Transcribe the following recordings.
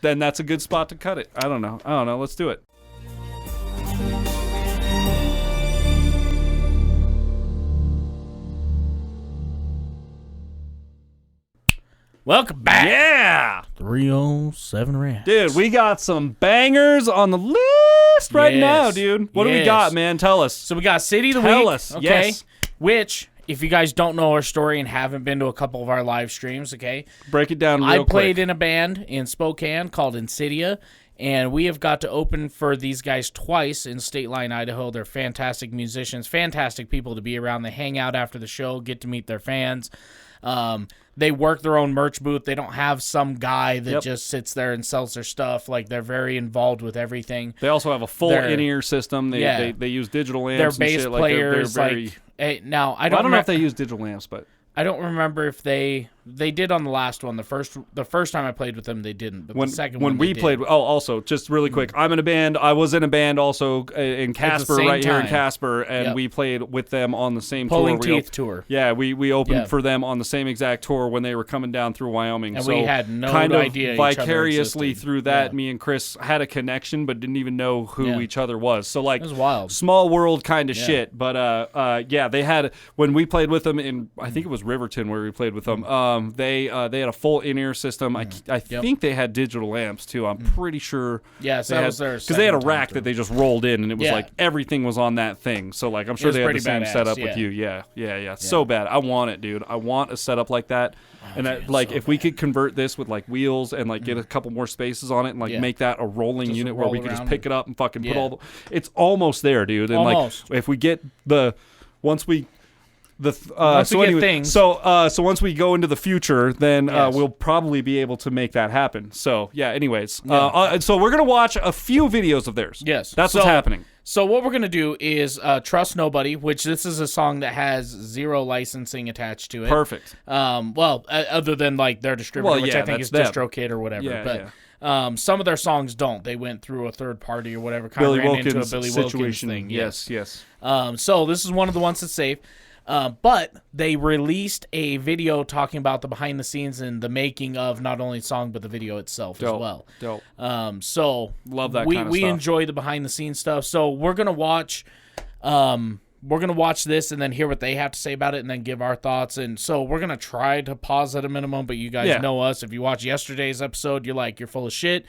then that's a good spot to cut it. I don't know. Let's do it. Welcome back. Yeah. 307 Rant. Dude, we got some bangers on the list right now, dude. What do we got, man? Tell us. So we got City of the Week. Tell us. Okay. Yes. Which, if you guys don't know our story and haven't been to a couple of our live streams, okay? Break it down real quick. I played in a band in Spokane called Insidia, and we have got to open for these guys twice in State Line, Idaho. They're fantastic musicians, fantastic people to be around. They hang out after the show, get to meet their fans. They work their own merch booth. They don't have some guy that just sits there and sells their stuff. Like, they're very involved with everything. They also have a full in-ear system. They use digital amps. Their bass and shit. players, they're very... now I I don't know know if they use digital amps, but I don't remember if they did on the last one. The first time I played with them, they didn't. But the second one, we played. Oh, also, just really quick, I'm in a band. I was in a band also in Casper, right here in Casper, and we played with them on the same Pulling tour. Teeth tour. Yeah, we opened for them on the same exact tour when they were coming down through Wyoming. And so we had no kind idea of each other vicariously existed. through that, me and Chris had a connection, but didn't even know who each other was. So like, it was wild. Small world kind of shit. But they had when we played with them in I think it was Riverton where we played with them. They had a full in-ear system. I think they had digital amps too. I'm pretty sure. Yeah, so that was theirs. Because they had a rack that they just rolled in, and it was like everything was on that thing. So like I'm sure they had the same setup with you. Yeah. So bad. I want it, dude. I want a setup like that. And if we could convert this with like wheels and like get a couple more spaces on it and like make that a rolling just unit where we could just pick it up and fucking put all. It's almost there, dude. And like if we get once we once we go into the future, then we'll probably be able to make that happen. So yeah. Anyways, so we're gonna watch a few videos of theirs. Yes, that's what's happening. So what we're gonna do is "Trust Nobody," which this is a song that has 0 licensing attached to it. Perfect. Other than like their distributor, which I think is DistroKid or whatever. Yeah, but some of their songs don't. They went through a third party or whatever. Kind of ran into a Billy Wilkins thing. Yes. So this is one of the ones that's safe. But they released a video talking about the behind the scenes and the making of not only the song but the video itself as well. Dope. So love that kind of stuff. We enjoy the behind the scenes stuff. So we're gonna watch this and then hear what they have to say about it and then give our thoughts. And so we're going to try to pause at a minimum, but you guys know us. If you watch yesterday's episode, you're like, you're full of shit.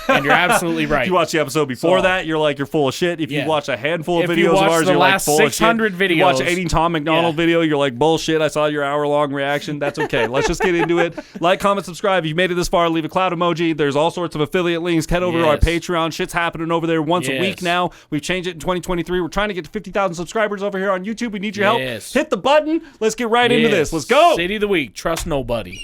And you're absolutely right. If you watch the episode before that, you're like, you're full of shit. If you watch a handful of videos of ours, you're like, full of shit. 600 videos. If you watch any Tom McDonald video, you're like, bullshit. I saw your hour-long reaction. That's okay. Let's just get into it. Like, comment, subscribe. If you made it this far, leave a cloud emoji. There's all sorts of affiliate links. Head over to our Patreon. Shit's happening over there once a week now. We've changed it in 2023. We're trying to get to 50,000 subscribers over here on YouTube. We need your help. Hit the button. Let's get right into this. Let's go. City of the Week. Trust Nobody.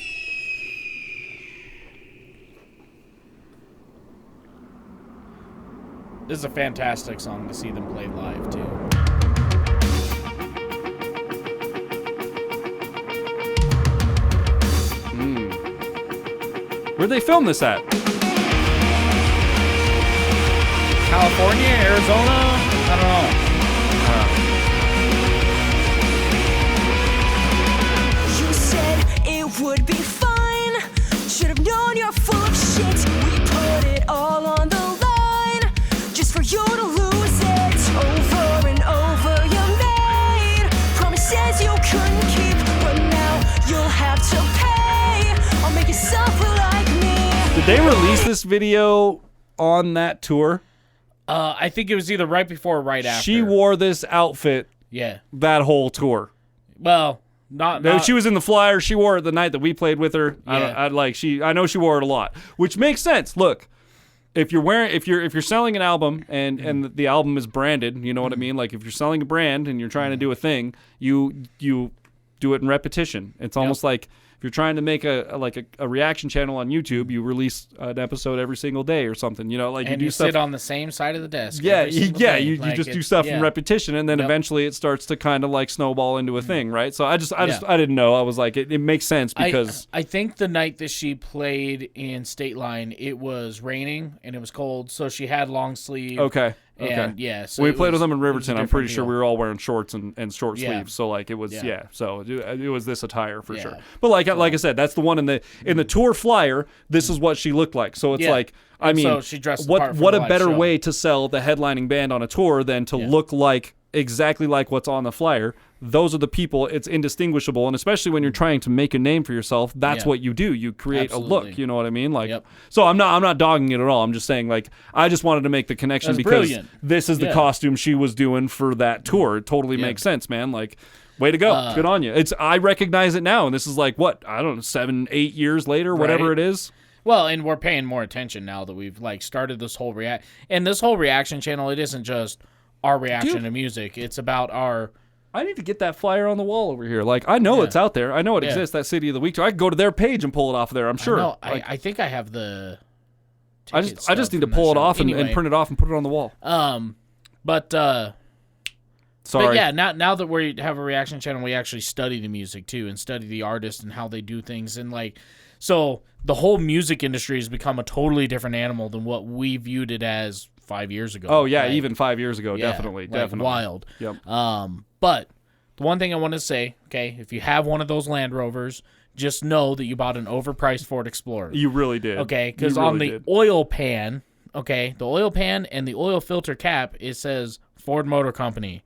This is a fantastic song to see them play live, too. Where'd they film this at? California, Arizona? I don't know. Would be fine. Should have known you're full of shit. We put it all on the line just for you to lose it. Over and over you made promises you couldn't keep, but now you'll have to pay. I'll make you suffer like me. Did they release this video on that tour? I think it was either right before or right after. She wore this outfit that whole tour. Well, Not, she was in the flyer. She wore it the night that we played with her. I know she wore it a lot, which makes sense. Look, if you're selling an album and the album is branded, you know what I mean? Like if you're selling a brand and you're trying to do a thing, you do it in repetition. It's almost like if you're trying to make a reaction channel on YouTube, you release an episode every single day or something. You know, like and you do stuff. Sit on the same side of the desk. You just do stuff in repetition, and then eventually it starts to kind of like snowball into a thing, right? So I didn't know. I was like, it makes sense because I think the night that she played in State Line, it was raining and it was cold, so she had long sleeve. Okay. And so we played with them in it was a Riverton. I'm different pretty sure deal. we were all wearing shorts and short Yeah. sleeves. So like it was So it was this attire for sure. Yeah. But like I said, that's the one in the tour flyer. This is what she looked like. So it's like I mean, so she dressed the part for what the a live better show. way to sell the headlining band on a tour than to look like exactly like what's on the flyer. Those are the people. It's indistinguishable, and especially when you're trying to make a name for yourself, that's what you do. You create a look. You know what I mean? Like, so I'm not dogging it at all. I'm just saying, like, I just wanted to make the connection That's because brilliant. this is the costume she was doing for that tour. It totally makes sense, man. Like, way to go. Good on you. I recognize it now, and this is like what, I don't know, 7-8 years later, whatever it is. Well, and we're paying more attention now that we've like started this whole and this whole reaction channel. It isn't just our reaction to music. It's about our. I need to get that flyer on the wall over here. Like, I know it's out there. I know it exists, that City of the Week tour. I can go to their page and pull it off of there, I'm sure. No, like, I think I have the I just need to pull it off and print it off and put it on the wall. Sorry. But yeah, now that we have a reaction channel, we actually study the music too and study the artist and how they do things. And like, so the whole music industry has become a totally different animal than what we viewed it as 5 years ago. Oh yeah, right? even 5 years ago, Yeah, definitely. wild. Yep. But the one thing I want to say, okay, if you have one of those Land Rovers, just know that you bought an overpriced Ford Explorer. You really did. Okay, because on the oil pan, the oil pan and the oil filter cap, it says Ford Motor Company.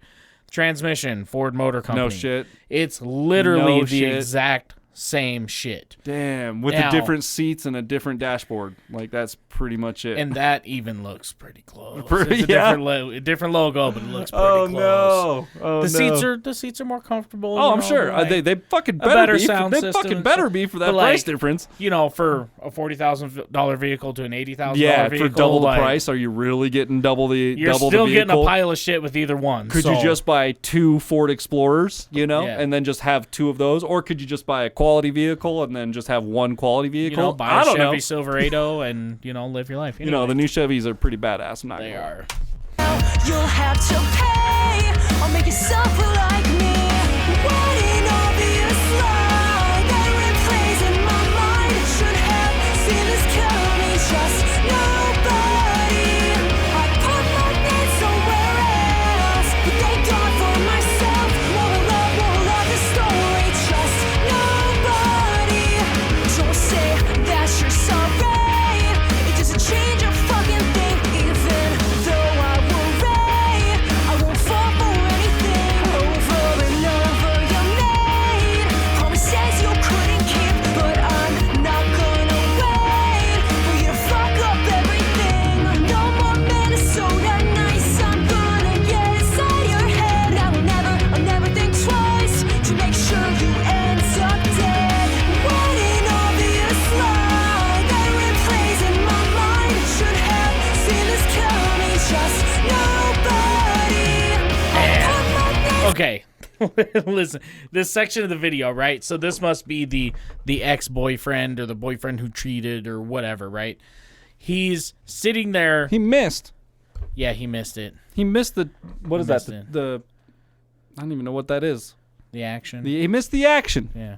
Transmission, Ford Motor Company. No shit. It's literally No the shit. exact same shit. Damn, with Now- the different seats and a different dashboard. Like, that's pretty much it. And that even looks pretty close. Pretty- It's a different logo, but it looks pretty close. The seats are more comfortable. Oh, I'm sure. They fucking better better be. sound They system fucking and better stuff. be for that But, like, price difference. You know, for a $40,000 vehicle to an $80,000 Yeah, vehicle. for double the like, price, are you really getting double the You're double still the getting vehicle? a pile of shit with either one. Could you so- just buy 2 Ford Explorers, Yeah. and then just have 2 of those? Or could you just buy a quality vehicle and then just have 1 quality vehicle? You know, buy I a don't Chevy know. Silverado and, live your life. You know, the new Chevys are pretty badass. I'm not They gonna lie. are. You'll have to pay or make yourself like me. What an obvious lie that replays in my mind. Should have seen this coming, just nobody. I put my name somewhere else, but thank God for myself. Won't love the story, just nobody. Don't say that you're sorry. It doesn't change a fucking thing, even though I worry. I won't fall for anything. Over and over you made promises you couldn't keep, but I'm not gonna wait for you to fuck up everything. No more Minnesota nights. I'm gonna get inside your head. I'll never think twice to make sure you end up dead. What an obvious lie that replays in my mind. Should have seen this coming, just nobody. Okay. Listen, this section of the video, right? So this must be the ex-boyfriend or the boyfriend who cheated or whatever, right? He's sitting there. He missed. Yeah, he missed it. He missed the. What is that? missed it. The. I don't even know what that is. The action. He missed the action. Yeah.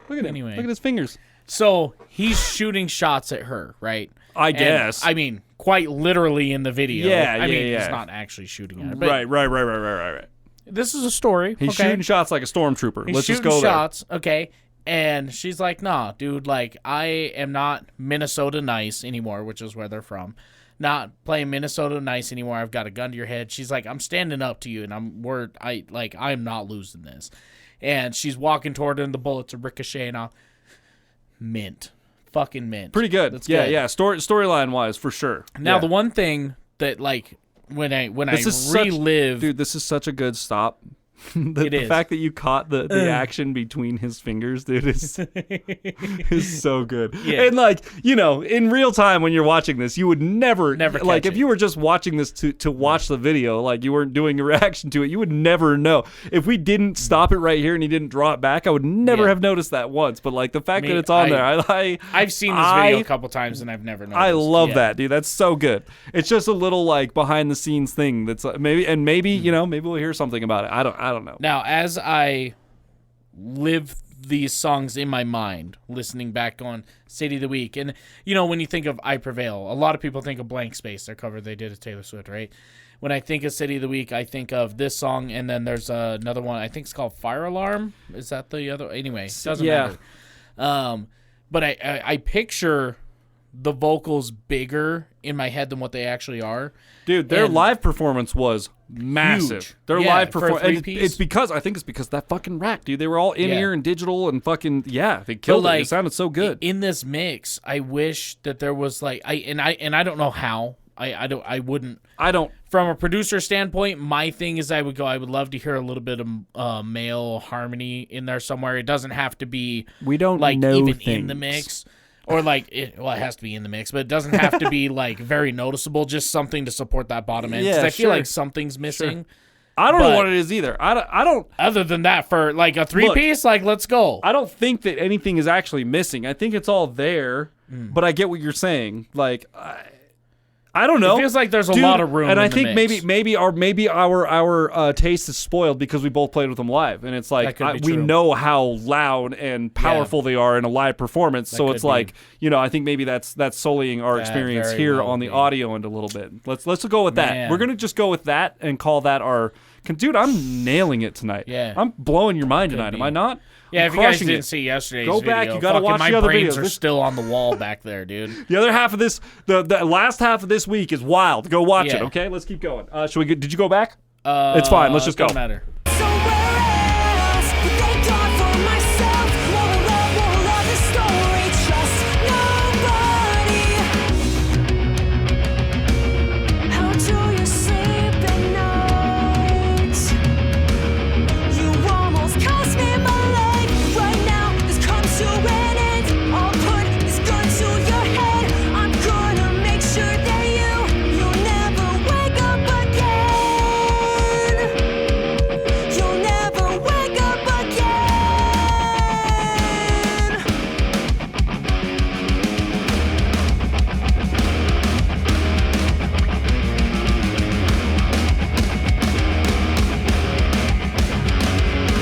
Look at him. Anyway. Look at his fingers. So he's shooting shots at her, right? I And, guess. I mean, quite literally in the video. Yeah, I mean, yeah. he's not actually shooting at her. But Right. this is a story. He's okay? shooting shots like a stormtrooper. He's Let's just shooting go shots, okay? And she's like, nah, dude, like, I am not Minnesota nice anymore, which is where they're from. Not playing Minnesota nice anymore. I've got a gun to your head. She's like, I'm standing up to you, and I'm not losing this. And she's walking toward her, and the bullets are ricocheting off. Mint. Fucking mint. Pretty good. That's Yeah, good. yeah. Storyline wise, for sure. Now, Yeah. the one thing that, like, when I relive... Dude, this is such a good stop. The fact that you caught the action between his fingers, dude, is so good. Yeah. And like, in real time when you're watching this, you would never like catch if it. you were just watching this to watch the video, like you weren't doing a reaction to it, you would never know. If we didn't stop it right here and he didn't draw it back, I would never have noticed that once. But like the fact that it's on there, I've seen this video a couple times and I've never noticed. I love Yeah. that, dude. That's so good. It's just a little like behind the scenes thing that's maybe maybe we'll hear something about it. I don't know. Now, as I live these songs in my mind, listening back on City of the Week. And, you know, when you think of I Prevail, a lot of people think of Blank Space, their cover they did of Taylor Swift, right? When I think of City of the Week, I think of this song, and then there's another one, I think it's called Fire Alarm. Is that the other? Anyway, doesn't matter. But I picture the vocals bigger in my head than what they actually are. Dude, their live performance was massive. Huge. Their Yeah, live for a performance. three-piece. I think it's because that fucking rack, dude. They were all in Yeah. ear and digital and fucking they killed it. It sounded so good. In this mix, I wish that there was like I don't know how. I wouldn't. From a producer standpoint, my thing is I would love to hear a little bit of male harmony in there somewhere. It doesn't have to be We don't like know even things. in the mix. Or like it has to be in the mix, but it doesn't have to be like very noticeable. Just something to support that bottom end. 'Cause Yeah, I feel sure. like something's missing. I don't know but- what it is either. I don't. Other than that, for like a three-piece, like let's go. I don't think that anything is actually missing. I think it's all there. But I get what you're saying. Like, I don't know. It feels like there's a Dude, lot of room. and in I the think mix. maybe our taste is spoiled because we both played with them live, and it's like That could be we true. know how loud and powerful they are in a live performance. So could it's be. like, you know, I think maybe that's sullying our experience very here well on the be. audio end a little bit. Let's go with that. Man. We're gonna just go with that and call that our. Dude, I'm nailing it tonight. Yeah. I'm blowing your mind tonight. be. Am I not? Yeah, I'm if you guys crushing didn't it. see yesterday's Go video, back, you gotta fucking watch my the other brains videos. are This- still on the wall back there, dude. The other half of this, the last half of this week is wild. Go watch it, Yeah. okay? Let's keep going. Did you go back? It's fine. Let's just go. Doesn't matter. Somewhere else, thank God for myself. Won't love the story. Trust nobody. How do you sleep at night? You almost cost me my life. Right now, this comes to an end. I'll put this gun to your head. I'm gonna make sure that you'll never wake up again. You'll never wake up again.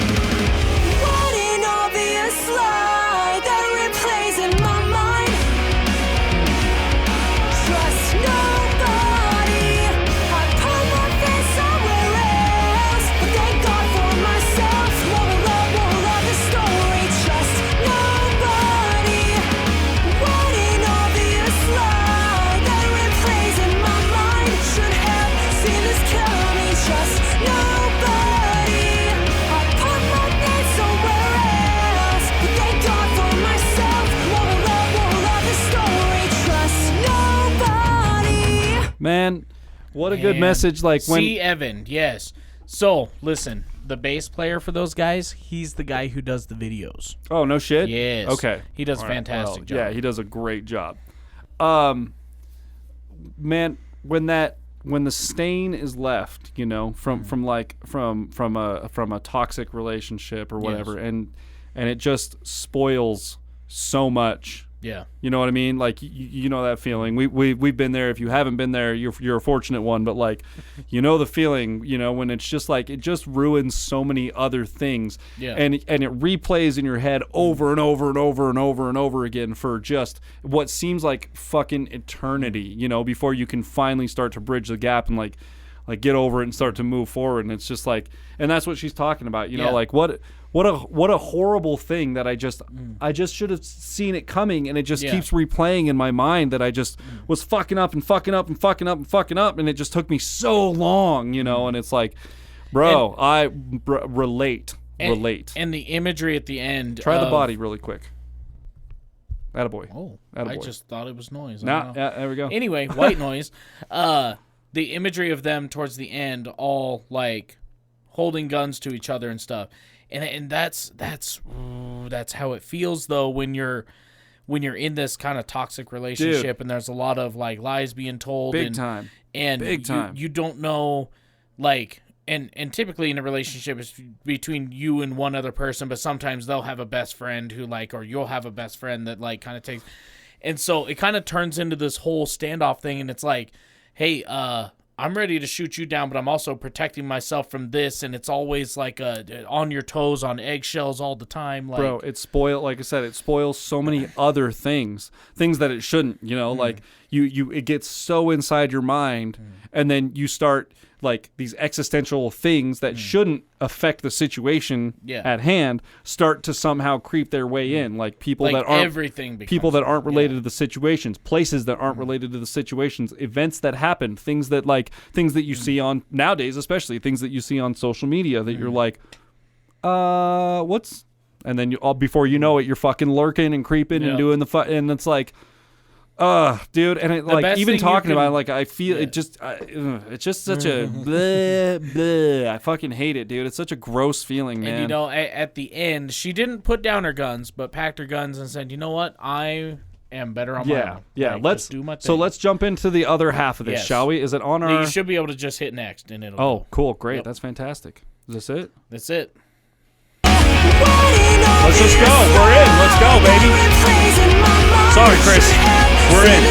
What an obvious lie that replays in my mind. Trust nobody. I put my face somewhere else, but thank God for myself. Won't love the story. Trust nobody. What an obvious lie that replays in my mind. Should have seen this coming. Trust nobody. I put my face somewhere else, but thank God for myself. Won't love the story. Trust nobody. Man, what a good Man. message. Like when See, Evan, yes. So, listen, the bass player for those guys, he's the guy who does the videos. Oh, no shit? Yes. Okay. He does a All right, fantastic well, job. Yeah, he does a great job. Man, when the stain is left, you know, from a toxic relationship or whatever, and it just spoils so much. Yeah. You know what I mean? Like you know that feeling. We've been there. If you haven't been there, you're a fortunate one. But like, you know the feeling. You know when it's just like it just ruins so many other things. Yeah. And it replays in your head over and over and over and over and over again for just what seems like fucking eternity. You know, before you can finally start to bridge the gap and like get over it and start to move forward. And it's just like, and that's what she's talking about. You know, Yeah. like what a horrible thing that I just should have seen it coming, and it just Yeah. keeps replaying in my mind that I just was fucking up and fucking up and fucking up and fucking up, and it just took me so long, you know. And it's like, bro, relate. And the imagery at the end. Try the of- body really quick. Attaboy. Oh, Attaboy. I just thought it was noise. I Nah, don't know. yeah, there we go. Anyway, white noise. The imagery of them towards the end, all like holding guns to each other and stuff, and that's how it feels though when you're in this kind of toxic relationship. Dude. And there's a lot of like lies being told. Big and, time. And Big time. You don't know, like. And typically in a relationship it's between you and one other person, but sometimes they'll have a best friend who like, or you'll have a best friend that like kind of takes, and so it kind of turns into this whole standoff thing. And it's like, hey, I'm ready to shoot you down, but I'm also protecting myself from this, and it's always like on your toes, on eggshells all the time. Like, bro, like I said, it spoils so many other things that it shouldn't, you know, like it gets so inside your mind, and then you start like these existential things that shouldn't affect the situation at hand start to somehow creep their way in, like people like that aren't related to the situations, places that aren't related to the situations, events that happen, things that you see on nowadays, especially things that you see on social media that you're like, what's, and then before you know it, you're fucking lurking and creeping and doing and it's like, dude, and it, like even talking about it, like I feel it's just such a bleh. I fucking hate it, dude. It's such a gross feeling, man. And you know, at the end, she didn't put down her guns, but packed her guns and said, "You know what? I am better on my own. Yeah. Like, Let's do my thing." So let's jump into the other half of this, shall we? Is it on our? You should be able to just hit next, and it'll. Oh, go. cool, great, Yep. That's fantastic. Is this it? That's it. Let's just go. We're in. Let's go, baby. Sorry, Chris. We're in.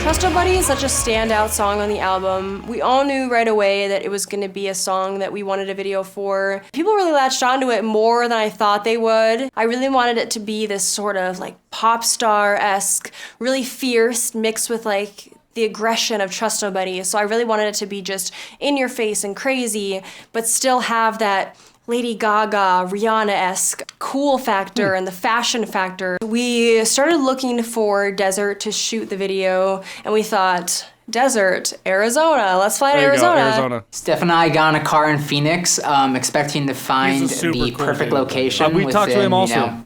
Trust Nobody is such a standout song on the album. We all knew right away that it was going to be a song that we wanted a video for. People really latched onto it more than I thought they would. I really wanted it to be this sort of like pop star-esque, really fierce, mixed with like the aggression of Trust Nobody. So I really wanted it to be just in your face and crazy, but still have that Lady Gaga, Rihanna-esque cool factor and the fashion factor. We started looking for desert to shoot the video, and we thought, desert, Arizona, let's fly to Arizona. Steph and I got in a car in Phoenix, expecting to find the cool perfect dude. location We talked to him also.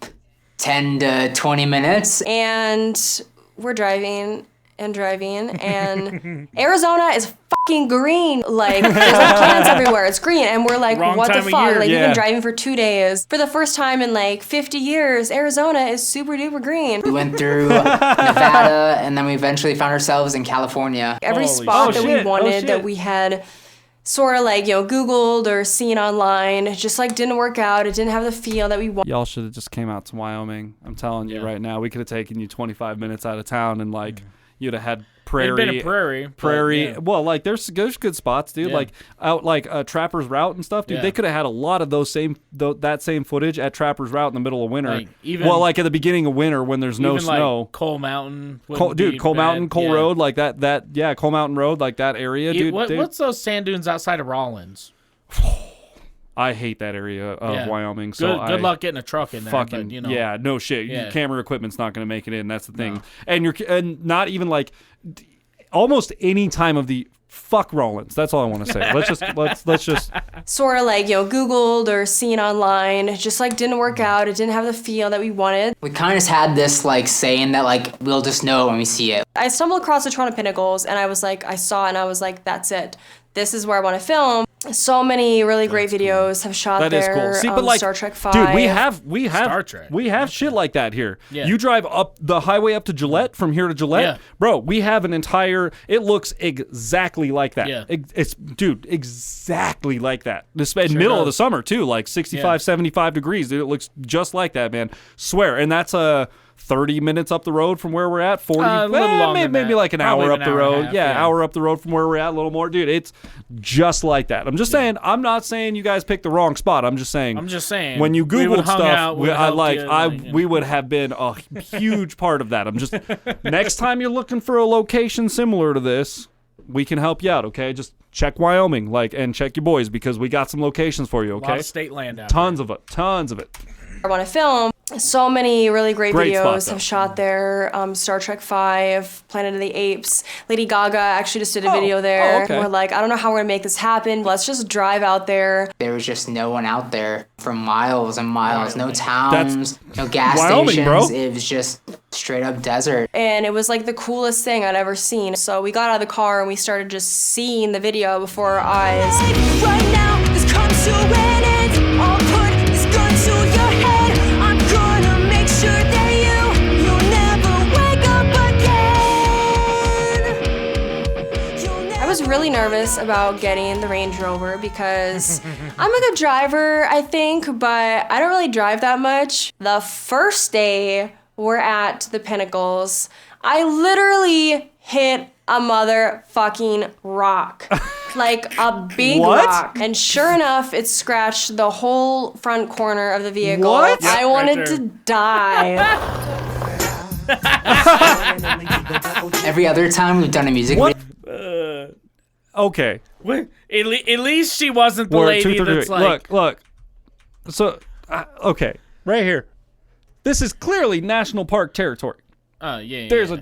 10 to 20 minutes. And we're driving, and Arizona is fucking green. Like, there's like plants everywhere. It's green. And we're like, Wrong what the time of fuck? year. Like, we've been driving for 2 days. For the first time in like 50 years, Arizona is super duper green. We went through Nevada, and then we eventually found ourselves in California. Every Holy spot shit. that we wanted, shit. that we had sort of like, Googled or seen online, just like didn't work out. It didn't have the feel that we wanted. Y'all should have just came out to Wyoming. I'm telling you right now, we could have taken you 25 minutes out of town and like you'd have had prairie. It'd been a prairie. But, well, like there's good spots, dude. Yeah. Like out like Trapper's Route and stuff, dude. Yeah. They could have had a lot of that same footage at Trapper's Route in the middle of winter. Like, even- like at the beginning of winter when there's no Even snow. like Coal Mountain. Coal Mountain, Coal Road, like that. Coal Mountain Road, like that area, dude. What's those sand dunes outside of Rollins? I hate that area of Wyoming. So good luck getting a truck in there. Fucking but, yeah, no shit. Yeah. Your camera equipment's not going to make it in. That's the thing. And not even like almost any time of the fuck Rollins. That's all I want to say. Let's just Sort of like, Googled or seen online, just like didn't work out. It didn't have the feel that we wanted. We kind of just had this like saying that like we'll just know when we see it. I stumbled across the Toronto Pinnacles, and I was like, I saw it and I was like, that's it. This is where I want to film. So many really great videos have shot that there. is cool. See, but like Star Trek 5. dude, we have Star Trek. we have shit like that here. Yeah. You drive up the highway up to Gillette from here to Gillette, Yeah. bro. We have an entire. It looks exactly like that. Yeah. It's dude, exactly like that. This in middle of the summer too, like 65, 75 degrees. Dude, it looks just like that, man. Swear, and that's 30 minutes up the road from where we're at. 40, a little longer than maybe that. like an Probably hour an up the hour and a road. half, Yeah, yeah. hour up the road from where we're at, a little more, dude. It's just like that. I'm just saying. I'm not saying you guys picked the wrong spot. I'm just saying. when When you Googled stuff, we we would have been a huge part of that. I'm just next time you're looking for a location similar to this, we can help you out. Okay, just check Wyoming, and check your boys because we got some locations for you. A Okay, lot of state land out tons of it. I want to film. So many really great Great spot, videos though. have shot there. Star Trek 5, Planet of the Apes. Lady Gaga actually just did a video there. Oh, okay. We're like, I don't know how we're gonna make this happen. Let's just drive out there. There was just no one out there for miles and miles. No towns, no gas Wyoming, stations. bro. It was just straight up desert. And it was like the coolest thing I'd ever seen. So we got out of the car and we started just seeing the video before our eyes. Right now, this comes to an end. I'll put this gun to your head. I'm gonna make sure that you'll never wake up again. I was really nervous about getting the Range Rover because I'm a good driver, I think, but I don't really drive that much. The first day we're at the Pinnacles, I literally hit a motherfucking rock. Like a big What? rock. And sure enough, it scratched the whole front corner of the vehicle. What? I Yep, wanted right to die. Every other time we've done a music What? video, Okay. What? At least she wasn't the Word, lady 233. that's like. Look. So, okay, right here. This is clearly national park territory. Yeah. There's a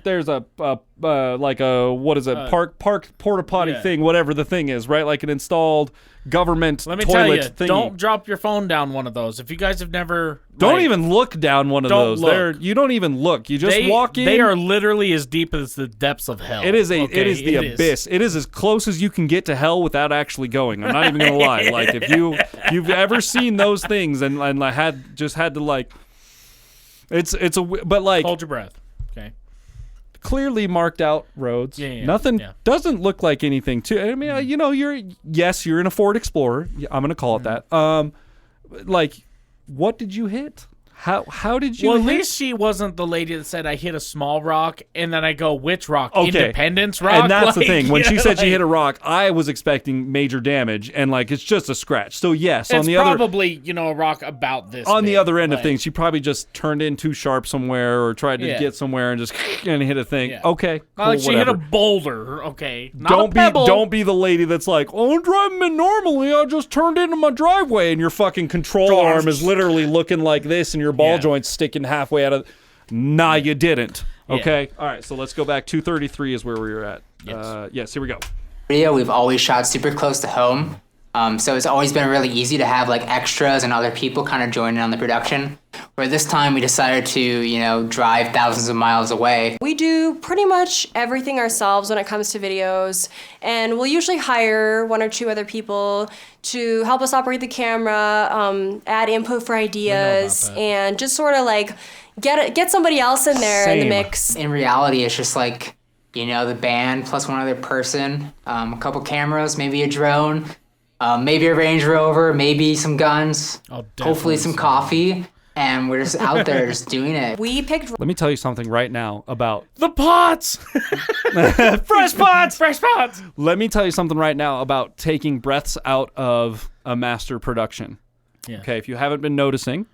like a what is it park porta potty yeah. thing, whatever the thing is, right? Like an installed government Let me tell toilet you, thingy. don't drop your phone down one of those. If you guys have never, Don't like, even look down one of don't those. look. You don't even look. You just walk in. They are literally as deep as the depths of hell. It is okay? it is the abyss. It is as close as you can get to hell without actually going. I'm not even gonna lie. Like if you've ever seen those things and I had to like, but like Hold your breath. Okay. clearly marked out roads. Yeah. Nothing Yeah. doesn't look like anything to. I mean, you know, you're in a Ford Explorer. I'm gonna call it that. Like, what did you hit? How did you? Well, at hit? least she wasn't the lady that said I hit a small rock, and then I go, which rock? Okay. Independence Rock. And that's the Like, thing. When you she know, said she like, hit a rock, I was expecting major damage, and like it's just a scratch. So yes, it's on the other probably a rock about this. on the big, other end of like- things, she probably just turned in too sharp somewhere or tried to Yeah. get somewhere and just and hit a thing. Yeah. Okay, Not cool, like she hit a whatever. boulder. Okay, not a pebble. Don't be the lady that's like, oh, I'm driving it normally. I just turned into my driveway, and your fucking control arm is literally looking like this, and your ball Yeah. joint's sticking halfway out of. Nah, you didn't. Yeah. Okay, all right. So let's go back. 233 is where we were at. Yes. Yes. Here we go. we've always shot super close to home. So it's always been really easy to have like extras and other people kind of join in on the production. Where this time we decided to, drive thousands of miles away. We do pretty much everything ourselves when it comes to videos, and we'll usually hire one or two other people to help us operate the camera, add input for ideas, that. and just sort of like get somebody else in there in the Same. mix. In reality, it's just like, the band plus one other person, a couple cameras, maybe a drone, maybe a Range Rover, maybe some guns, Oh, hopefully definitely some some. coffee, and we're just out there just doing it. We picked Let me tell you something right now about. The pots. Fresh pots. Fresh pots. Let me tell you something right now about taking breaths out of a master production. Yeah. Okay, if you haven't been noticing,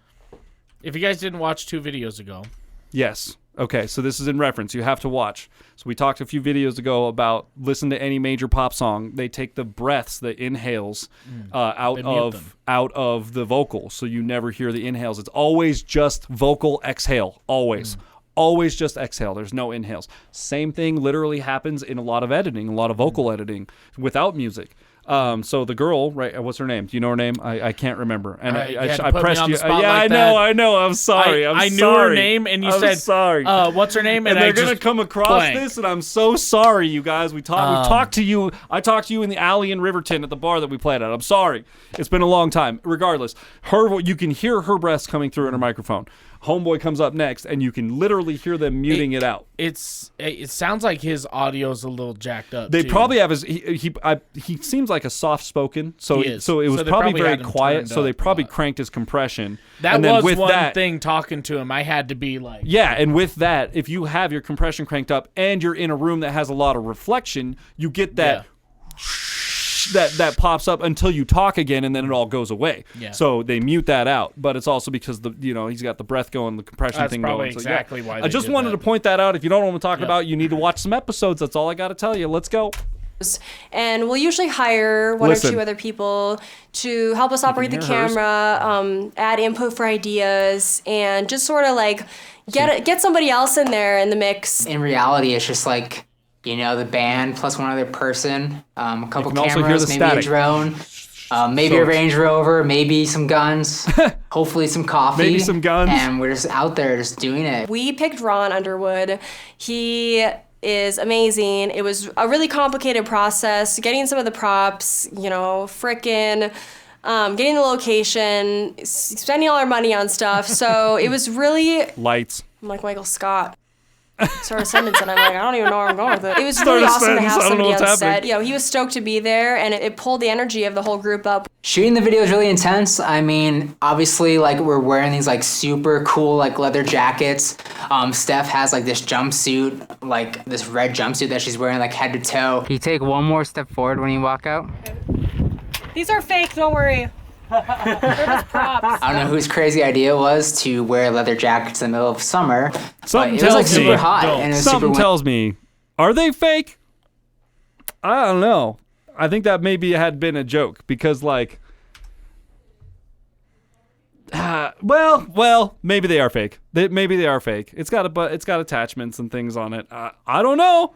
If you guys didn't watch 2 videos ago, yes. Okay, so this is in reference. You have to watch. So we talked a few videos ago about listen to any major pop song. They take the breaths, the inhales, out They mute them. of the vocal, so you never hear the inhales. It's always just vocal exhale. Always. Always just exhale. There's no inhales. Same thing literally happens in a lot of editing, a lot of vocal editing without music. So the girl, right? What's her name? Do you know her name? I can't remember. And You had to I put me pressed on the you. spot Yeah, like I that. know. I'm sorry. I knew sorry. her name, and you I'm said, sorry. What's her name? And I they're gonna just come across blanked. this, and I'm so sorry, you guys. We talked to you. I talked to you in the alley in Riverton at the bar that we played at. I'm sorry. It's been a long time. Regardless, you can hear her breaths coming through in her microphone. Homeboy comes up next, and you can literally hear them muting it out. It sounds like his audio's a little jacked up. They too. probably have his. He seems like a soft spoken, so He is. so it was So they probably probably very had him quiet. turned So they up a probably lot. cranked his compression. That and then was with one that, thing talking to him. I had to be like, Yeah, and with that, if you have your compression cranked up and you're in a room that has a lot of reflection, you get that that pops up until you talk again, and then it all goes away. Yeah. So they mute that out, but it's also because he's got the breath going, the compression That's thing probably going. So, exactly why I they just did wanted that. to point that out. If you don't know what I'm talking Yeah. about, you need to watch some episodes. That's all I got to tell you. Let's go. and we'll usually hire one Listen. or two other people to help us operate the hear hers. camera, add input for ideas, and just sort of like get somebody else in there in the mix. In reality, it's just like, the band plus one other person, a couple can also hear cameras, the maybe static. a drone, maybe So a Range Rover, maybe some guns, hopefully some coffee. Maybe some guns. And we're just out there just doing it. We picked Ron Underwood. He is amazing. It was a really complicated process getting some of the props, getting the location, spending all our money on stuff. So it was really, Lights. I'm like Michael Scott. start a sentence, and I'm like, I don't even know where I'm going with it. It was Start really a awesome to sentence, have I don't know somebody on what's set. happening. You know, he was stoked to be there, and it pulled the energy of the whole group up. Shooting the video is really intense. I mean, obviously, like, we're wearing these, like, super cool, like, leather jackets. Steph has, like, this jumpsuit, like, this red jumpsuit that she's wearing, like, head to toe. Can you take one more step forward when you walk out? These are fake, don't worry. They're just props. I don't know whose crazy idea it was to wear leather jackets in the middle of summer. Something but it was, like, tells me- super hot. And it was Something super tells me, are they fake? I don't know. I think that maybe had been a joke because, like, well, maybe they are fake. Maybe they are fake. It's got attachments and things on it. I don't know.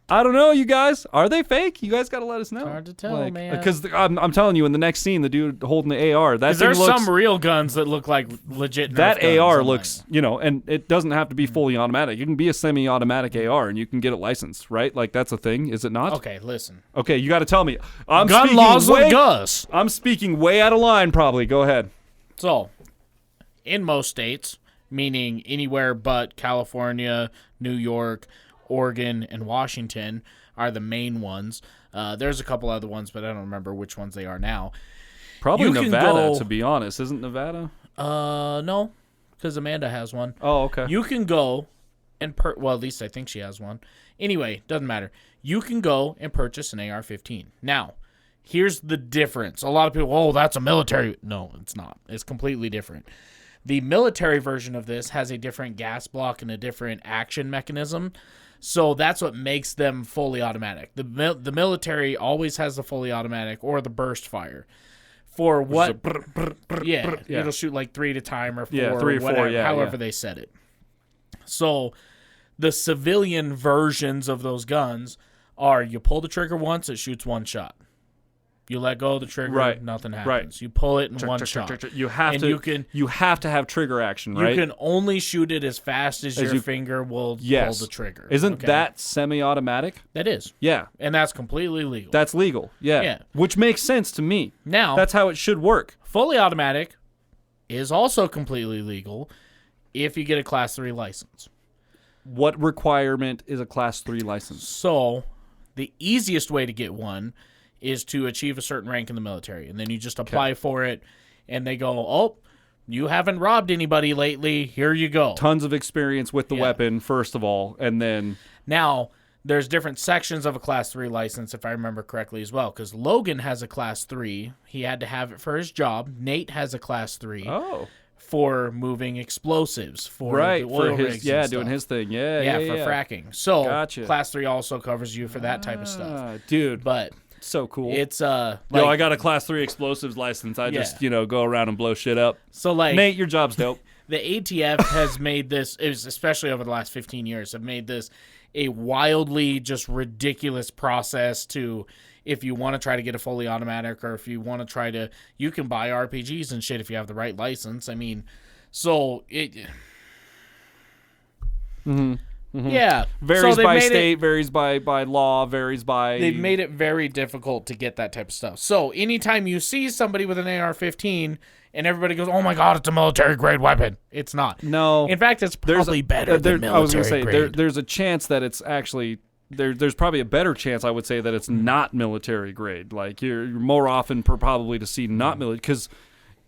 I don't know, you guys. Are they fake? You guys got to let us know. Hard to tell, man. Because I'm telling you, in the next scene, the dude holding the AR, that thing There's looks, some real guns that look like legit. that Nerf guns. AR I'm looks, like, and it doesn't have to be fully automatic. You can be a semi-automatic AR, and you can get it licensed, right? Like, that's a thing, is it not? okay, listen. Okay, you got to tell me. I'm Gun speaking laws way, with Gus. I'm speaking way out of line, probably. Go ahead. So, in most states, meaning anywhere but California, New York, Oregon, and Washington are the main ones. There's a couple other ones, but I don't remember which ones they are now. Probably You can Nevada, go- to be honest. Isn't Nevada? No, because Amanda has one. Oh, okay. You can go and well, at least I think she has one. Anyway, doesn't matter. You can go and purchase an AR-15. Now, here's the difference. A lot of people, oh, that's a military. No, it's not. It's completely different. The military version of this has a different gas block and a different action mechanism. So that's what makes them fully automatic. The military always has the fully automatic or the burst fire. For what? Yeah, it'll shoot like 3 at a time or 4, 3 or 4, whatever, yeah, however yeah. they set it. So the civilian versions of those guns are you pull the trigger once, it shoots one shot. You let go of the trigger, Right. nothing happens. Right. You pull it in one shot. You have And to. You have to have trigger action, right? You can only shoot it as fast as your you- finger will Yes. pull the trigger. Isn't okay? that semi-automatic? That is. Yeah, And that's completely legal. that's legal. Yeah. Yeah. Which makes sense to me. Now, That's how it should work. fully automatic is also completely legal if you get a Class 3 license. What requirement is a Class 3 license? So, the easiest way to get one is to achieve a certain rank in the military. And then you just apply for it, and they go, oh, you haven't robbed anybody lately. Here you go. Tons of experience with the Yeah. weapon, first of all, and then Now, there's different sections of a Class 3 license, if I remember correctly as well, because Logan has a Class 3. He had to have it for his job. Nate has a Class 3 for moving explosives, for right the for oil his rigs yeah and doing stuff. his thing. Yeah, Yeah, yeah, for fracking. So, Gotcha. Class 3 also covers you for that type of stuff. Dude, But so cool. it's, Yo, I got a Class 3 explosives license. I just, go around and blow shit up. so like Nate, your job's dope. the ATF has made this, especially over the last 15 years, have made this a wildly just ridiculous process to, if you want to try to get a fully automatic or if you want to try to, you can buy RPGs and shit if you have the right license. I mean, so it... Yeah. Varies So they by made it- state, varies by law, varies by... They've made it very difficult to get that type of stuff. So anytime you see somebody with an AR-15 and everybody goes, "Oh my God, it's a military-grade weapon," it's not. No. In fact, it's probably better than military I was gonna say, grade. there's a chance that it's actually... There's probably a better chance, I would say, that it's not military grade. Like, you're more often probably to see not military... Because...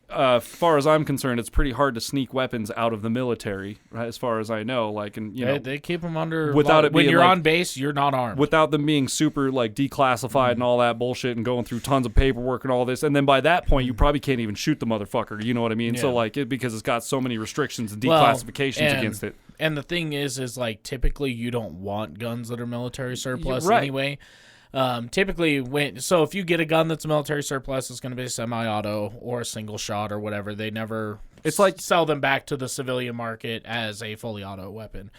as far as I'm concerned, it's pretty hard to sneak weapons out of the military, right, as far as I know. Like, and They keep them under without it when being, you're like- on base, you're not armed. without them being super like declassified and all that bullshit and going through tons of paperwork and all this. And then by that point, you probably can't even shoot the motherfucker. You know what I mean? So Yeah. like because it's got so many restrictions and Well, declassifications and- against it. And the thing is like typically you don't want guns that are military surplus right. anyway. Typically, if you get a gun that's military surplus, it's going to be a semi-auto or a single shot or whatever. They never It's like- sell them back to the civilian market as a fully auto weapon.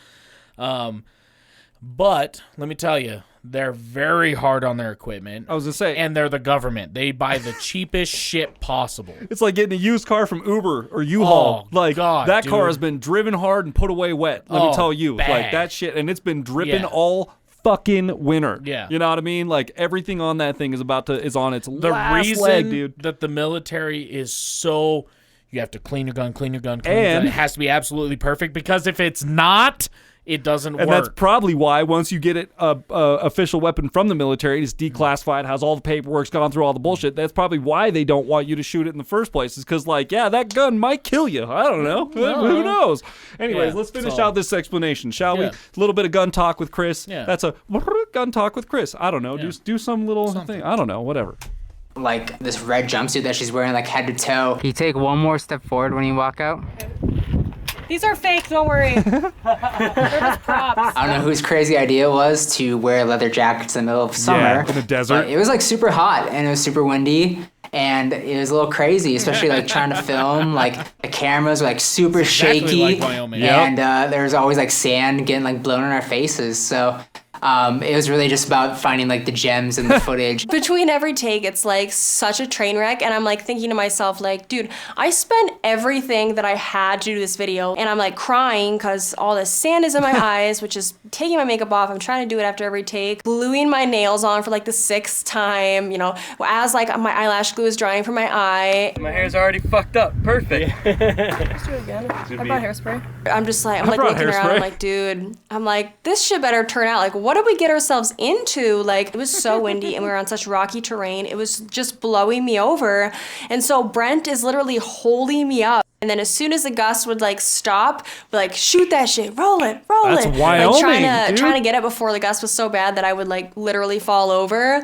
But let me tell you, they're very hard on their equipment. I was gonna say, And they're the government. They buy the cheapest shit possible. it's like getting a used car from Uber or U-Haul. Oh, like God, that car dude. has been driven hard and put away wet. Let Oh, me tell you, like bad. that shit, and it's been dripping Yeah. all fucking winter. Yeah. You know what I mean? Like everything on that thing is on its The last reason leg, dude. that the military is so, you have to clean your gun, clean your gun, And- it has to be absolutely perfect, because if it's not, it doesn't And work. that's probably why once you get it a official weapon from the military, it's declassified, has all the paperwork's gone through all the bullshit. That's probably why they don't want you to shoot it in the first place. Is because like, yeah, that gun might kill you. I don't know. Who knows? Anyways, Yeah, let's finish so- out this explanation, shall we? Yeah. A little bit of gun talk with Chris. Yeah. That's a gun talk with Chris. I don't know. Yeah. Do some little thing. I don't know. Whatever. Like this red jumpsuit that she's wearing, like head to toe. Can you take one more step forward when you walk out? These are fake, don't worry. They're just props. I don't know whose crazy idea it was to wear leather jackets in the middle of summer. Yeah, in the desert. But it was like super hot and it was super windy. And it was a little crazy, especially like trying to film. Like the cameras were like super exactly shaky, like Wyoming. and there was always like sand getting like blown in our faces. So it was really just about finding like the gems in the footage. Between every take, it's like such a train wreck, and I'm like thinking to myself, like, dude, I spent everything that I had to do this video, and I'm like crying because all this sand is in my eyes, which is taking my makeup off. I'm trying to do it after every take, gluing my nails on for like the 6th time, you know, as like my eyelash glue is drying from my eye. My hair's already fucked up. Perfect. Let's do it again. I brought hairspray. I'm just like, I'm like brought looking around, hairspray. I'm like, dude, I'm like, this shit better turn out. Like, what did we get ourselves into? Like, it was so windy and we were on such rocky terrain. It was just blowing me over. And so Brent is literally holding me up. And then as soon as the gust would like stop, we're like, shoot that shit, roll it. That's Wyoming, like trying dude. to get it before the gust was so bad that I would like literally fall over.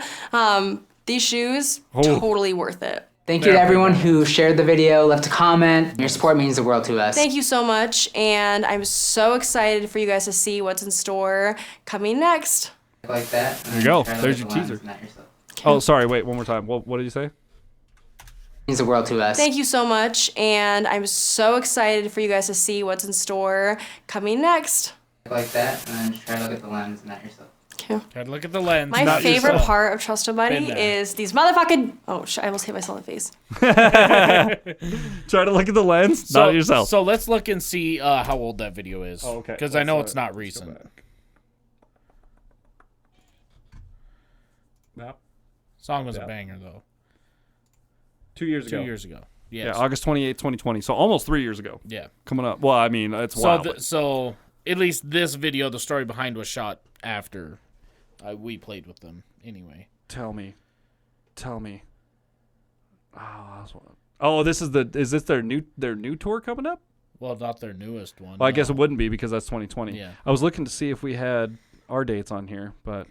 These shoes, totally worth it. Thank you to everyone who shared the video, left a comment. Your support means the world to us. Thank you so much, and I'm so excited for you guys to see what's in store coming next. Like that. There you go. There's your teaser. Oh, sorry. Wait, one more time. What did you say? Means the world to us. Thank you so much, and I'm so excited for you guys to see what's in store coming next. Like that, and then try to look at the lens, not yourself. Okay. Try to look at the lens. My not favorite yourself. part of Trust a Buddy Been there. is these motherfucking. Oh, I almost hit myself in the face. Try to look at the lens, not yourself. So let's look and see how old that video is. Oh, okay. Because I know Let's, it's not let's go recent. back. No. Song was a banger though. 2 years 2 ago. years ago. Yes. Yeah, August 28th, 2020. So almost 3 years ago. Yeah. Coming up. Well, I mean, it's So wild. so at least this video, the story behind was shot after we played with them. Anyway. Tell me. Oh, this is is this their new tour coming up? Well, not their newest one. Well, I guess it no. wouldn't be because that's 2020. Yeah. I was looking to see if we had our dates on here, but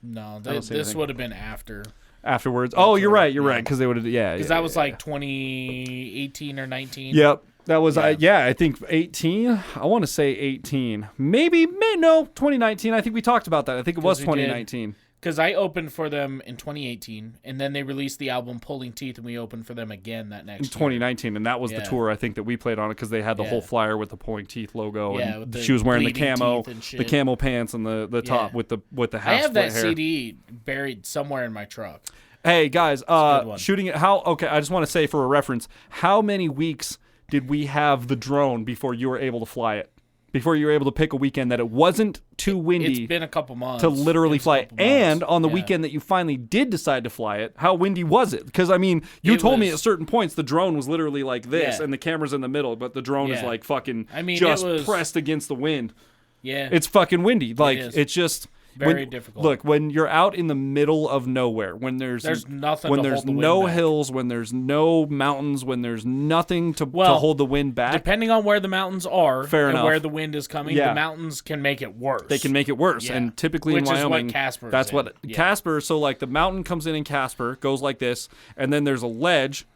No, don't see this anything. would have been after. afterwards. Oh, you're right. You're Yeah. right. Because they would have. Yeah. Because that was like 2018 or 19. Yep. That was I think 18. I want to say 18. Maybe no 2019. I think we talked about that. I think it was we did. 2019. Because I opened for them in 2018, and then they released the album Pulling Teeth, and we opened for them again that next In 2019, and that was the Yeah. tour I think that we played on it because they had the Yeah. whole flyer with the pulling teeth logo, Yeah, and with the she was wearing the bleeding camo, teeth and the shit. camo pants, and the top with the half I have split that hair. CD buried somewhere in my truck. Hey guys, good one. shooting it. Okay, I just want to say for a reference, how many weeks did we have the drone before you were able to fly it? Before you were able to pick a weekend that it wasn't too windy It's been a couple months to literally It's a fly it. couple months. And on the Yeah. weekend that you finally did decide to fly it, how windy was it? Because I mean, you It told me was- at certain points the drone was literally like this, Yeah. and the camera's in the middle, but the drone is Yeah. like fucking I mean, just it was- pressed against the wind. Yeah, It's fucking windy. Like is. it's just Very difficult. Look, when you're out in the middle of nowhere, when there's nothing when to there's hold the wind no back. hills, when there's no mountains, when there's nothing to Well, hold the wind back, depending on where the mountains are Fair and enough. where the wind is coming, Yeah. the mountains can make it worse. they can make it worse. Yeah. And typically Which in is what Wyoming, Casper is that's in. what Yeah. Casper. So like the mountain comes in Casper, goes like this, and then there's a ledge.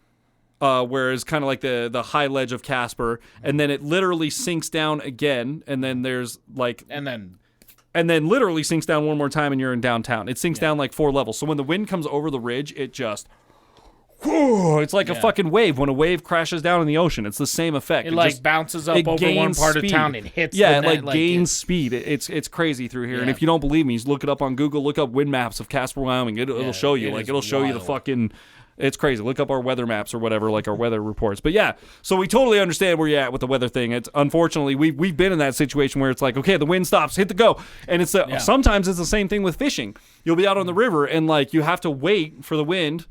Whereas kind of like the high ledge of Casper, and then it literally sinks down again, and then there's like and then literally sinks down one more time, and you're in downtown. It sinks down like 4 levels. So when the wind comes over the ridge, it just whoo, it's like a fucking wave. When a wave crashes down in the ocean, it's the same effect. It like just- bounces up it over one gains part speed. of town and hits. Yeah, the it net, like gains it- speed. It's crazy through here. And Yeah. if you don't believe me, just look it up on Google. Look up wind maps of Casper, Wyoming. It'll Yeah, show you. it Like is it'll show you the wild. fucking. It's crazy. Look up our weather maps or whatever, like our weather reports. But yeah, so we totally understand where you're at with the weather thing. It's unfortunately we've been in that situation where it's like, okay, the wind stops, hit the go, and it's sometimes it's the same thing with fishing. You'll be out on the river and like you have to wait for the wind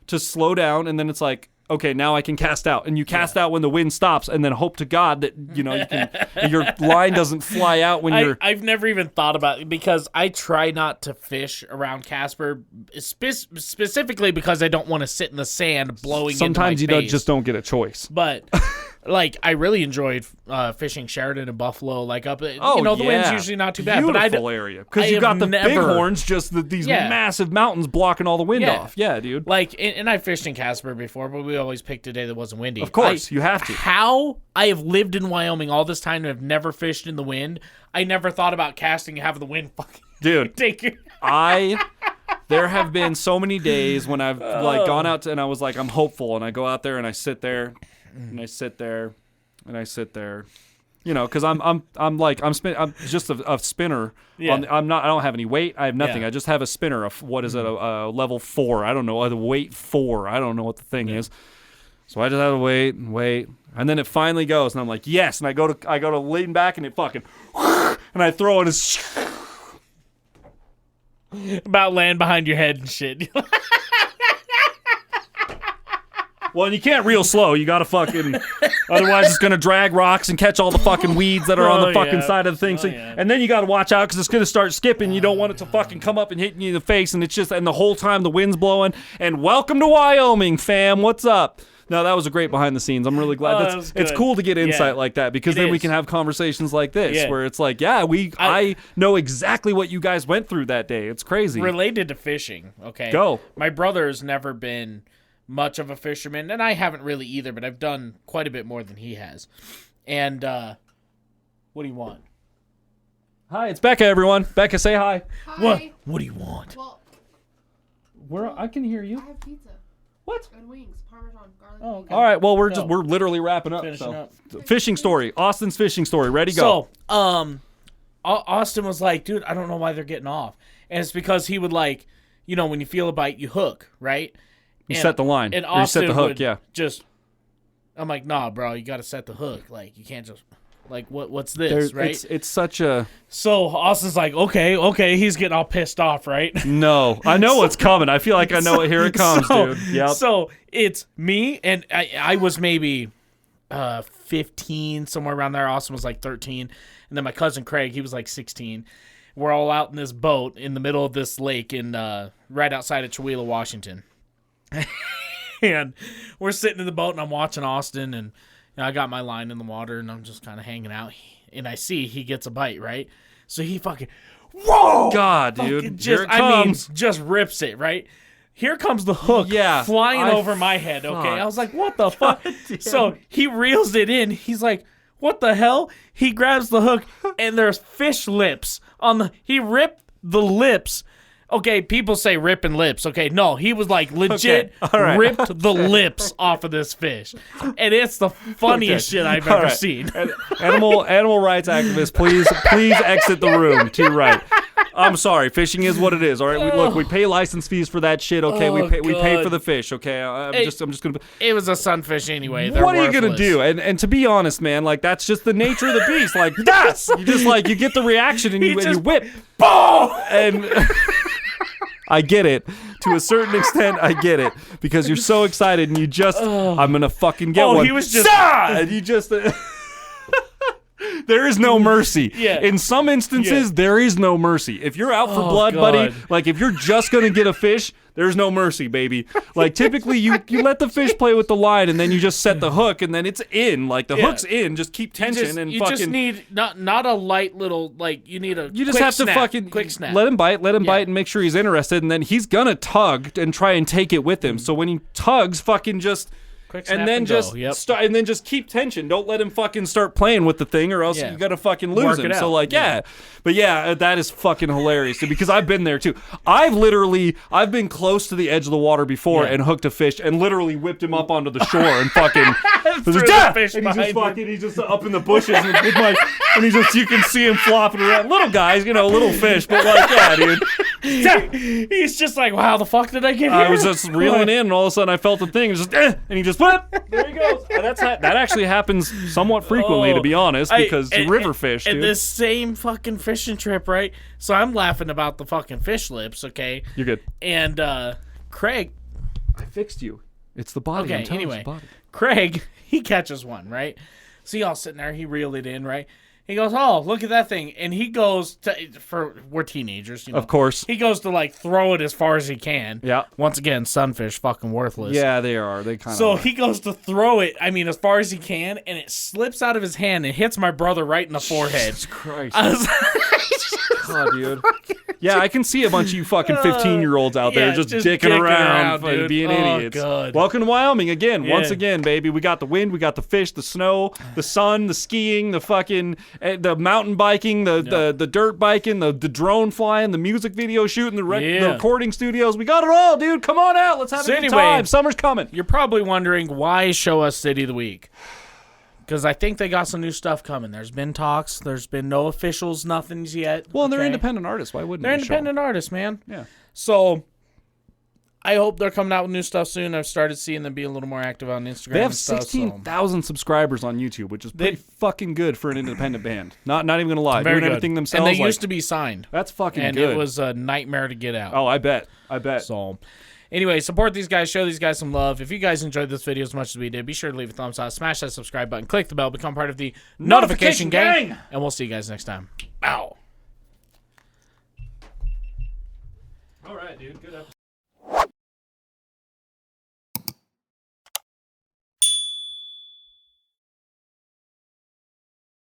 to slow down, and then it's like okay, now I can cast out. And you cast out when the wind stops, and then hope to God that, you know, you can, your line doesn't fly out when you're... I've never even thought about it because I try not to fish around Casper, specifically because I don't want to sit in the sand blowing Sometimes into my you face. just don't get a choice. But... Like, I really enjoyed fishing Sheridan and Buffalo, like up, the wind's usually not too bad. Beautiful area. Because you've got the bighorns, just these massive mountains blocking all the wind off. Yeah, dude. Like, and I fished in Casper before, but we always picked a day that wasn't windy. Of course, you have to. How I have lived in Wyoming all this time and have never fished in the wind, I never thought about casting and having the wind fucking take you. There have been so many days when I've like gone out and I was like, I'm hopeful, and I go out there and I sit there. And I sit there, and I sit there, you know, because I'm just a spinner. Yeah. I don't have any weight. I have nothing. I just have a spinner. A level 4? I don't know. A weight 4. I don't know what the thing is. So I just have to wait, and then it finally goes, and I'm like, yes. And I go to lean back, and it fucking, and I throw it as about land behind your head and shit. Well, and you can't reel slow. You got to fucking... Otherwise, it's going to drag rocks and catch all the fucking weeds that are on the fucking side of the thing. And then you got to watch out because it's going to start skipping. You don't want it to fucking come up and hit you in the face. And it's just... And the whole time the wind's blowing. And welcome to Wyoming, fam. What's up? No, that was a great behind the scenes. I'm really glad. It's cool to get insight like that because then we can have conversations like this where it's like, I know exactly what you guys went through that day. It's crazy. Related to fishing, okay? Go. My brother's never been... much of a fisherman, and I haven't really either, but I've done quite a bit more than he has. And what do you want? Hi, it's Becca, everyone. Becca, say hi. Hi. What do you want? Well, I can hear you. I have pizza. What? And wings, Parmesan, garlic. Oh, okay. All right, well, we're literally wrapping up. Finishing up. Fishing story. Austin's fishing story. Ready, go. So, Austin was like, dude, I don't know why they're getting off. And it's because he would like, you know, when you feel a bite, you hook, right? You set the line. And or you set the hook, I'm like, nah, bro, you got to set the hook. Like, you can't just, like, what's this, right? It's such a... So Austin's like, okay, he's getting all pissed off, right? No, I know what's coming. I feel like I know it. Here it comes, dude. Yep. So it's me, and I was maybe 15, somewhere around there. Austin was like 13. And then my cousin Craig, he was like 16. We're all out in this boat in the middle of this lake in right outside of Chihuahua, Washington. And we're sitting in the boat, and I'm watching Austin, and I got my line in the water, and I'm just kind of hanging out. And I see he gets a bite, right? So he fucking, whoa! God, dude. Just, Here it comes. just rips it, right? Here comes the hook flying over my head, okay? I was like, what the fuck? So he reels it in. He's like, what the hell? He grabs the hook, and there's fish lips on the... He ripped the lips. Okay, people say ripping lips. Okay, no, he was like legit ripped the lips off of this fish. And it's the funniest shit I've ever seen. Animal rights activists, please exit the room to your right. I'm sorry, fishing is what it is. All right, we pay license fees for that shit. Okay, we pay for the fish. Okay, I'm just gonna. It was a sunfish anyway. What are you gonna do? And to be honest, man, like that's just the nature of the beast. Like yes, you just like you get the reaction and you whip, boom, and. I get it. To a certain extent, I get it. Because you're so excited and you just, I'm going to fucking get one. He was just... And you just... There is no mercy. Yeah. In some instances, there is no mercy. If you're out for blood, buddy, like if you're just going to get a fish, there's no mercy, baby. Like typically you let the fish play with the line and then you just set the hook and then it's in. Like the hook's in. Just keep tension and you fucking... You just need not a light little, like you need a You just have to fucking... Quick snap. Let him bite and make sure he's interested and then he's going to tug and try and take it with him. So when he tugs, fucking just... And then and then just keep tension. Don't let him fucking start playing with the thing, or else you gotta fucking lose him. So like, but that is fucking hilarious because I've been there too. I've been close to the edge of the water before and hooked a fish and literally whipped him up onto the shore and fucking he's just up in the bushes and you can see him flopping around. Little guys, little fish, but like dude. He's just like, wow, the fuck did I get here? I was just reeling in, and all of a sudden I felt the thing, and he just there he goes. And that actually happens somewhat frequently, to be honest, because river fish, dude. And this same fucking fishing trip, right? So I'm laughing about the fucking fish lips, okay? You're good. And Craig, I fixed you. It's the body. Okay, I'm telling you, anyway. it's the body. Craig, he catches one, right? So y'all sitting there, he reeled it in, right? He goes, oh, look at that thing. And he goes we're teenagers, you know. Of course. He goes to, like, throw it as far as he can. Yeah. Once again, sunfish, fucking worthless. Yeah, they are. They kind of So he goes to throw it, as far as he can, and it slips out of his hand and hits my brother right in the forehead. Jesus Christ. I was God, dude. Yeah, I can see a bunch of you fucking 15-year-olds out there yeah, just just dicking dicking around, around, dude. being Oh, idiots. God. Welcome to Wyoming again. Once Yeah. again, baby. We got the wind, we got the fish, the snow, the sun, the skiing, the fucking the mountain biking, the dirt biking, the drone flying, the music video shooting, the recording studios. We got it all, dude. Come on out. Let's have So a good anyway, time. Summer's coming. You're probably wondering why show us City of the Week. Because I think they got some new stuff coming. There's been talks. There's been no officials, nothings yet. Well, they're okay? independent artists. Why wouldn't They're they show 'em? independent artists, man. Yeah. So I hope they're coming out with new stuff soon. I've started seeing them be a little more active on Instagram. They have and stuff, 16,000 subscribers on YouTube, which is pretty fucking good for an independent band. Not even gonna lie, Very doing good. everything themselves. And they like, used to be signed. That's fucking And good. it was a nightmare to get out. Oh, I bet. So, anyway, support these guys. Show these guys some love. If you guys enjoyed this video as much as we did, be sure to leave a thumbs up, smash that subscribe button, click the bell, become part of the notification gang. And we'll see you guys next time. Bow. All right, dude. Good episode.